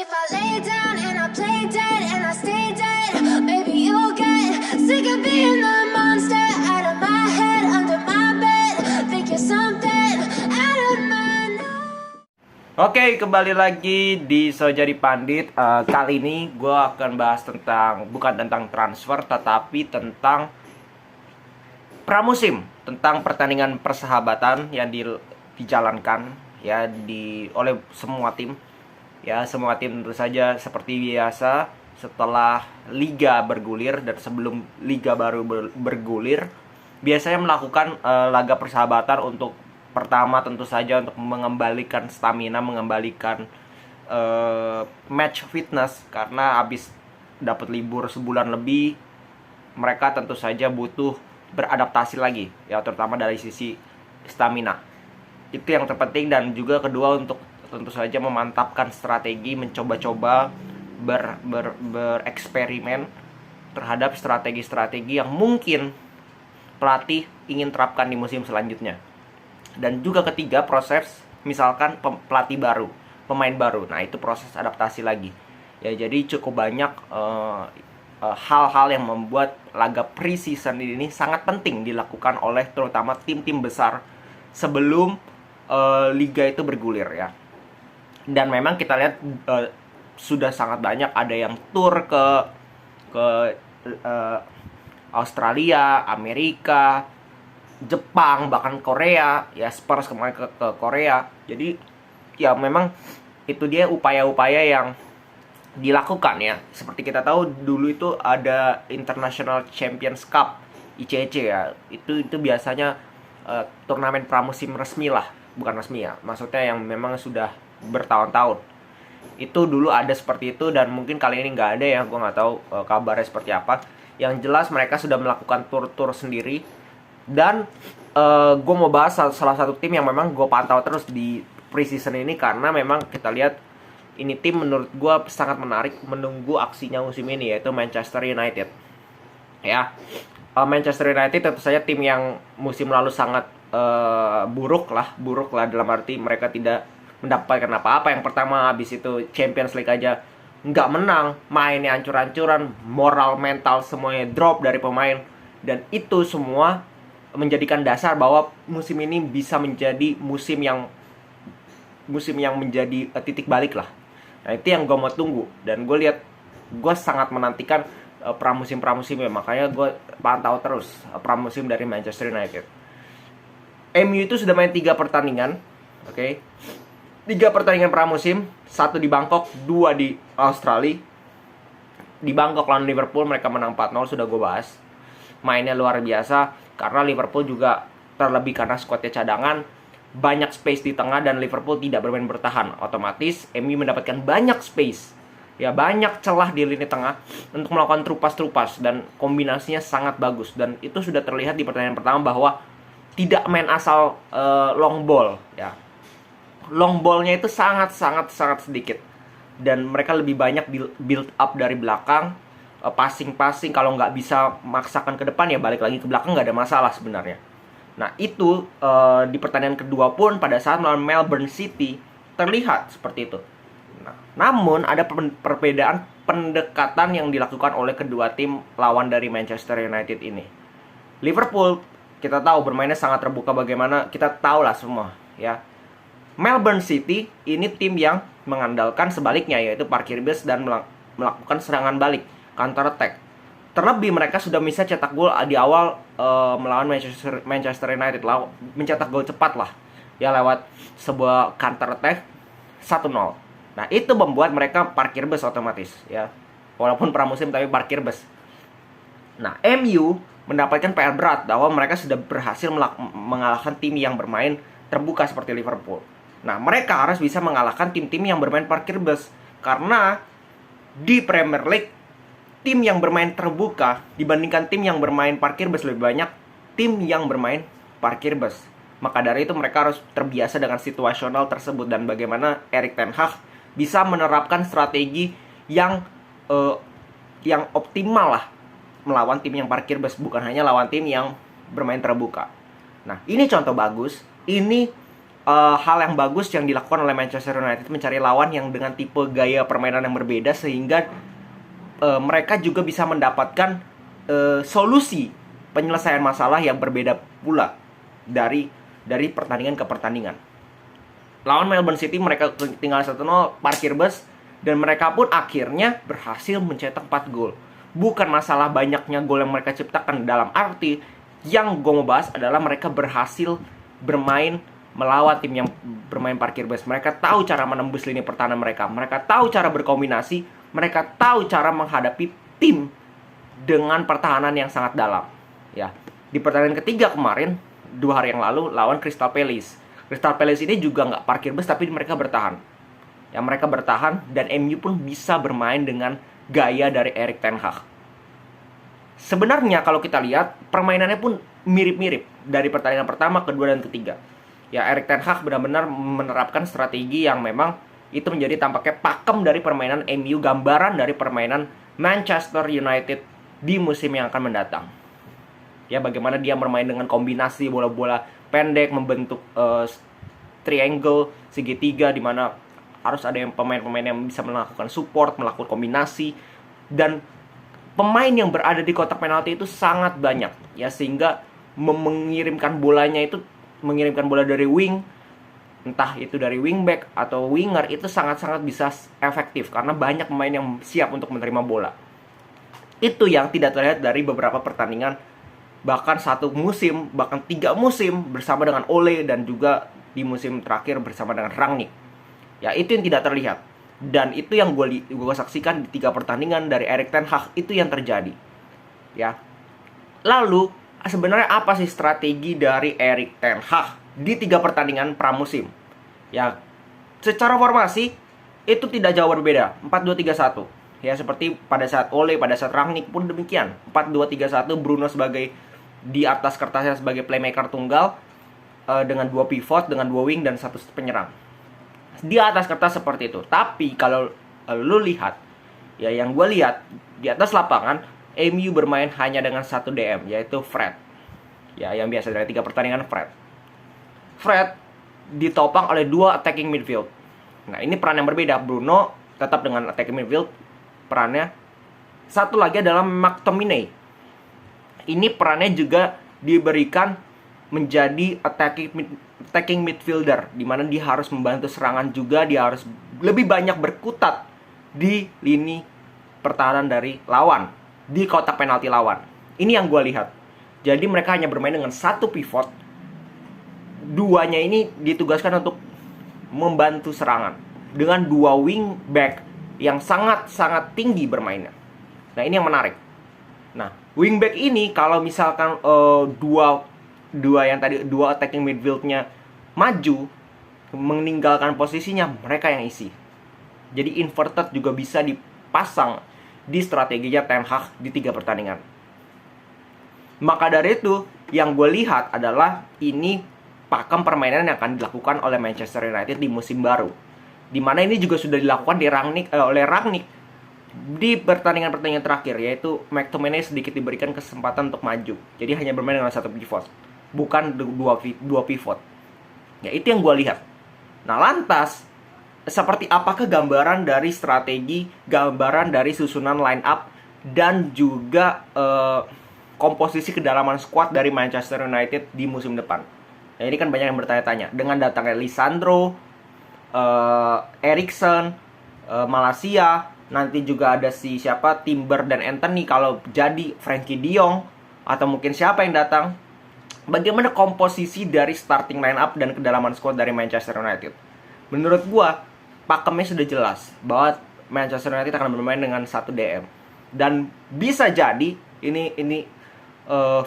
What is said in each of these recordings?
if I lay down and I play dead and I stay dead, maybe you'll get sick of being the monster out of my head, under my bed. Think you're something out of my Oke, kembali lagi di So Jadi Pandit. Kali ini gue akan bahas tentang, bukan tentang transfer, tetapi tentang pramusim, tentang pertandingan persahabatan yang dijalankan ya oleh semua tim. Ya, semua tim tentu saja seperti biasa setelah liga bergulir dan sebelum liga baru bergulir, biasanya melakukan laga persahabatan untuk pertama tentu saja untuk mengembalikan stamina, mengembalikan match fitness, karena habis dapat libur sebulan lebih, mereka tentu saja butuh beradaptasi lagi ya, terutama dari sisi stamina. Itu yang terpenting, dan juga kedua untuk tentu saja memantapkan strategi, mencoba-coba bereksperimen terhadap strategi-strategi yang mungkin pelatih ingin terapkan di musim selanjutnya. Dan juga ketiga, proses misalkan pelatih baru, pemain baru. Nah, itu proses adaptasi lagi. Ya, jadi cukup banyak hal-hal yang membuat laga pre-season ini sangat penting dilakukan oleh terutama tim-tim besar sebelum liga itu bergulir ya. Dan memang kita lihat sudah sangat banyak ada yang tur ke Australia, Amerika, Jepang, bahkan Korea ya. Spurs kemarin ke Korea. Jadi ya memang itu dia upaya-upaya yang dilakukan ya. Seperti kita tahu dulu itu ada International Champions Cup, ICC ya. Itu biasanya turnamen pramusim resmi lah, bukan resmi ya, maksudnya yang memang sudah bertahun-tahun. Itu dulu ada seperti itu, dan mungkin kali ini nggak ada ya, gue nggak tahu kabarnya seperti apa. Yang jelas mereka sudah melakukan tur-tur sendiri. Dan gue mau bahas salah satu tim yang memang gue pantau terus di preseason ini, karena memang kita lihat ini tim menurut gue sangat menarik menunggu aksinya musim ini, yaitu Manchester United ya. Manchester United tentu saja tim yang musim lalu sangat buruk lah dalam arti mereka tidak mendapatkan apa-apa. Yang pertama, habis itu Champions League aja nggak menang, mainnya hancur-hancuran, moral mental semuanya drop dari pemain, dan itu semua menjadikan dasar bahwa musim ini bisa menjadi musim yang menjadi titik balik lah. Nah, itu yang gue mau tunggu, dan gue sangat menantikan pramusim-pramusimnya. Makanya gue pantau terus pramusim dari Manchester United. MU itu sudah main 3 pertandingan, oke? 3 pertandingan pramusim, 1 di Bangkok, 2 di Australia. Di Bangkok lawan Liverpool mereka menang 4-0, sudah gue bahas. Mainnya luar biasa, karena Liverpool juga terlebih karena skuadnya cadangan, banyak space di tengah, dan Liverpool tidak bermain bertahan. Otomatis MU mendapatkan banyak space, ya, banyak celah di lini tengah untuk melakukan trupas-trupas, dan kombinasinya sangat bagus. Dan itu sudah terlihat di pertandingan pertama bahwa tidak main asal long ball ya. Long ballnya itu sangat sedikit, dan mereka lebih banyak build up dari belakang, passing. Kalau nggak bisa maksakan ke depan ya balik lagi ke belakang, nggak ada masalah sebenarnya. Nah, itu di pertandingan kedua pun pada saat melawan Melbourne City terlihat seperti itu. Nah, namun ada perbedaan pendekatan yang dilakukan oleh kedua tim lawan dari Manchester United ini. Liverpool kita tahu bermainnya sangat terbuka, bagaimana kita tahu lah semua ya. Melbourne City ini tim yang mengandalkan sebaliknya, yaitu parkir bus dan melakukan serangan balik, counter attack. Terlebih mereka sudah bisa cetak gol di awal melawan Manchester United, mencetak gol cepat lah ya lewat sebuah counter attack 1-0. Nah, itu membuat mereka parkir bus otomatis ya. Walaupun pramusim tapi parkir bus. Nah, MU mendapatkan PR berat bahwa mereka sudah berhasil mengalahkan tim yang bermain terbuka seperti Liverpool. Nah, mereka harus bisa mengalahkan tim-tim yang bermain parkir bus, karena di Premier League tim yang bermain terbuka dibandingkan tim yang bermain parkir bus lebih banyak tim yang bermain parkir bus. Maka dari itu mereka harus terbiasa dengan situasional tersebut, dan bagaimana Erik ten Hag bisa menerapkan strategi yang optimal lah melawan tim yang parkir bus, bukan hanya lawan tim yang bermain terbuka. Nah, ini contoh bagus. Ini hal yang bagus yang dilakukan oleh Manchester United, mencari lawan yang dengan tipe gaya permainan yang berbeda, sehingga mereka juga bisa mendapatkan solusi penyelesaian masalah yang berbeda pula dari pertandingan ke pertandingan. Lawan Melbourne City mereka tinggal 1-0, parkir bus, dan mereka pun akhirnya berhasil mencetak 4 gol. Bukan masalah banyaknya gol yang mereka ciptakan, dalam arti yang gue mau bahas adalah mereka berhasil bermain melawan tim yang bermain parkir bus. Mereka tahu cara menembus lini pertahanan mereka. Mereka tahu cara berkombinasi. Mereka tahu cara menghadapi tim dengan pertahanan yang sangat dalam. Ya, di pertandingan ketiga kemarin, 2 hari yang lalu lawan Crystal Palace. Crystal Palace ini juga nggak parkir bus, tapi mereka bertahan. Ya, mereka bertahan dan MU pun bisa bermain dengan gaya dari Erik ten Hag. Sebenarnya kalau kita lihat permainannya pun mirip-mirip dari pertandingan pertama, kedua, dan ketiga. Ya, Erik ten Hag benar-benar menerapkan strategi yang memang itu menjadi tampaknya pakem dari permainan MU, gambaran dari permainan Manchester United di musim yang akan mendatang. Ya, bagaimana dia bermain dengan kombinasi bola-bola pendek, membentuk triangle, segitiga, di mana harus ada yang pemain-pemain yang bisa melakukan support, melakukan kombinasi, dan pemain yang berada di kotak penalti itu sangat banyak, ya, sehingga mengirimkan bola dari wing, entah itu dari wingback atau winger, itu sangat-sangat bisa efektif karena banyak pemain yang siap untuk menerima bola. Itu yang tidak terlihat dari beberapa pertandingan, bahkan 1 musim, bahkan 3 musim bersama dengan Ole, dan juga di musim terakhir bersama dengan Rangnick. Ya, itu yang tidak terlihat. Dan itu yang gue saksikan di 3 pertandingan dari Erik ten Hag, itu yang terjadi. Ya. Lalu sebenarnya apa sih strategi dari Erik ten Hag di 3 pertandingan pramusim? Ya, secara formasi itu tidak jauh berbeda, 4-2-3-1. Ya, seperti pada saat Ole, pada saat Rangnick pun demikian, 4-2-3-1. Bruno sebagai di atas kertasnya sebagai playmaker tunggal, dengan 2 pivot, dengan 2 wing, dan 1 penyerang. Di atas kertas seperti itu. Tapi kalau lu lihat, ya, yang gue lihat di atas lapangan, MU bermain hanya dengan 1 DM, yaitu Fred. Ya, yang biasa dari 3 pertandingan Fred ditopang oleh 2 attacking midfield. Nah, ini peran yang berbeda. Bruno tetap dengan attacking midfield perannya. Satu lagi adalah McTominay. Ini perannya juga diberikan menjadi attacking midfielder, di mana dia harus membantu serangan juga, dia harus lebih banyak berkutat di lini pertahanan dari lawan, di kotak penalti lawan. Ini yang gue lihat. Jadi mereka hanya bermain dengan 1 pivot. 2-nya ini ditugaskan untuk membantu serangan dengan 2 wing back yang sangat-sangat tinggi bermainnya. Nah, ini yang menarik. Nah, wing back ini kalau misalkan dua attacking midfieldnya maju meninggalkan posisinya, mereka yang isi. Jadi inverted juga bisa dipasang di strateginya ten Hag di 3 pertandingan. Maka dari itu yang gue lihat adalah ini pakem permainan yang akan dilakukan oleh Manchester United di musim baru, dimana ini juga sudah dilakukan oleh Rangnick di pertandingan terakhir, yaitu McTominay sedikit diberikan kesempatan untuk maju. Jadi hanya bermain dengan 1 pivot, bukan 2 pivot. Ya, itu yang gue lihat. Nah, lantas seperti apakah gambaran dari strategi, gambaran dari susunan line up, dan juga komposisi kedalaman squad dari Manchester United di musim depan? Nah, ini kan banyak yang bertanya-tanya. Dengan datangnya Lisandro, Eriksen, Malaysia, nanti juga ada siapa, Timber dan Anthony, kalau jadi Frankie de Jong, atau mungkin siapa yang datang. Bagaimana komposisi dari starting line up dan kedalaman squad dari Manchester United? Menurut gua, pakemnya sudah jelas bahwa Manchester United akan bermain dengan 1 DM. Dan bisa jadi ini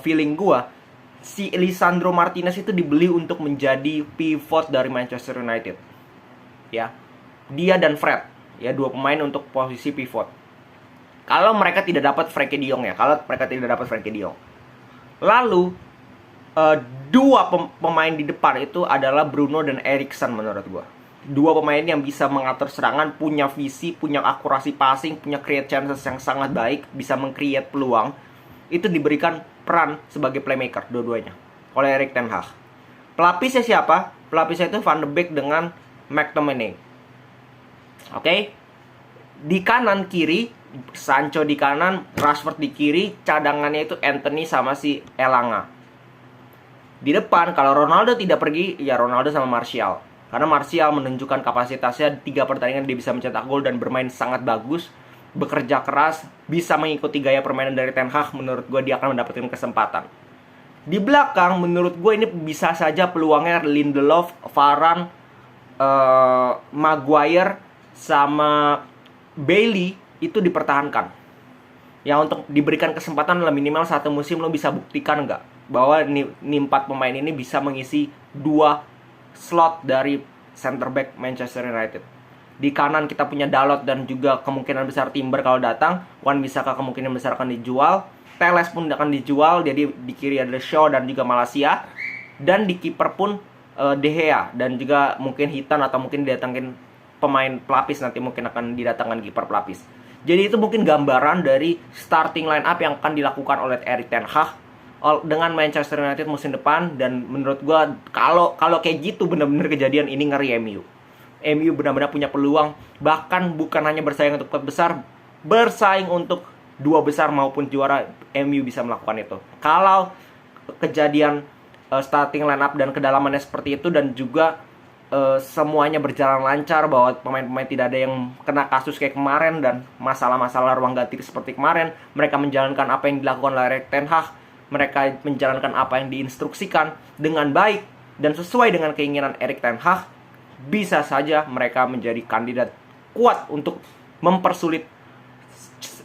feeling gua, si Lisandro Martinez itu dibeli untuk menjadi pivot dari Manchester United. Ya. Dia dan Fred, ya, 2 pemain untuk posisi pivot. Kalau mereka tidak dapat Frankie de Jong, Lalu 2 pemain di depan itu adalah Bruno dan Eriksen menurut gua. 2 pemain yang bisa mengatur serangan, punya visi, punya akurasi passing, punya create chances yang sangat baik, bisa meng-create peluang. Itu diberikan peran sebagai playmaker dua-duanya oleh Erik ten Hag. Pelapisnya siapa? Pelapisnya itu Van de Beek dengan McTominay. Oke. Di kanan kiri Sancho di kanan, Rashford di kiri, cadangannya itu Anthony sama si Elanga. Di depan kalau Ronaldo tidak pergi, ya Ronaldo sama Martial. Karena Martial menunjukkan kapasitasnya 3 pertandingan dia bisa mencetak gol dan bermain sangat bagus, bekerja keras, bisa mengikuti gaya permainan dari Ten Hag. Menurut gue dia akan mendapatkan kesempatan. Di belakang menurut gue ini bisa saja peluangnya Lindelof, Varane, Maguire sama Bailey itu dipertahankan. Yang untuk diberikan kesempatan adalah minimal 1 musim lo bisa buktikan nggak bahwa nih 4 pemain ini bisa mengisi 2 slot dari center back Manchester United. Di kanan kita punya Dalot dan juga kemungkinan besar Timber kalau datang. Wan-Bissaka kemungkinan besar akan dijual. Teles pun akan dijual. Jadi di kiri ada Shaw dan juga Malaysia. Dan di kiper pun De Gea dan juga mungkin Hitan atau mungkin didatangin pemain pelapis, nanti mungkin akan didatangkan kiper pelapis. Jadi itu mungkin gambaran dari starting line up yang akan dilakukan oleh Erik ten Hag dengan Manchester United musim depan. Dan menurut gue kalau kayak gitu benar-benar kejadian, ini ngeri MU. MU benar-benar punya peluang, bahkan bukan hanya bersaing untuk 4 besar, bersaing untuk 2 besar maupun juara. MU bisa melakukan itu kalau kejadian starting line up dan kedalamannya seperti itu, dan juga semuanya berjalan lancar, bahwa pemain-pemain tidak ada yang kena kasus kayak kemarin dan masalah-masalah ruang ganti seperti kemarin. Mereka menjalankan apa yang dilakukan oleh Erik ten Hag, mereka menjalankan apa yang diinstruksikan dengan baik dan sesuai dengan keinginan Erik ten Hag. Bisa saja mereka menjadi kandidat kuat untuk mempersulit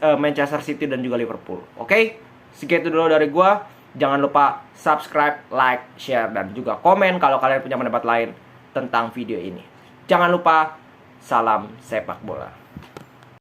Manchester City dan juga Liverpool. Oke, segitu dulu dari gua. Jangan lupa subscribe, like, share, dan juga komen kalau kalian punya pendapat lain tentang video ini. Jangan lupa, salam sepak bola.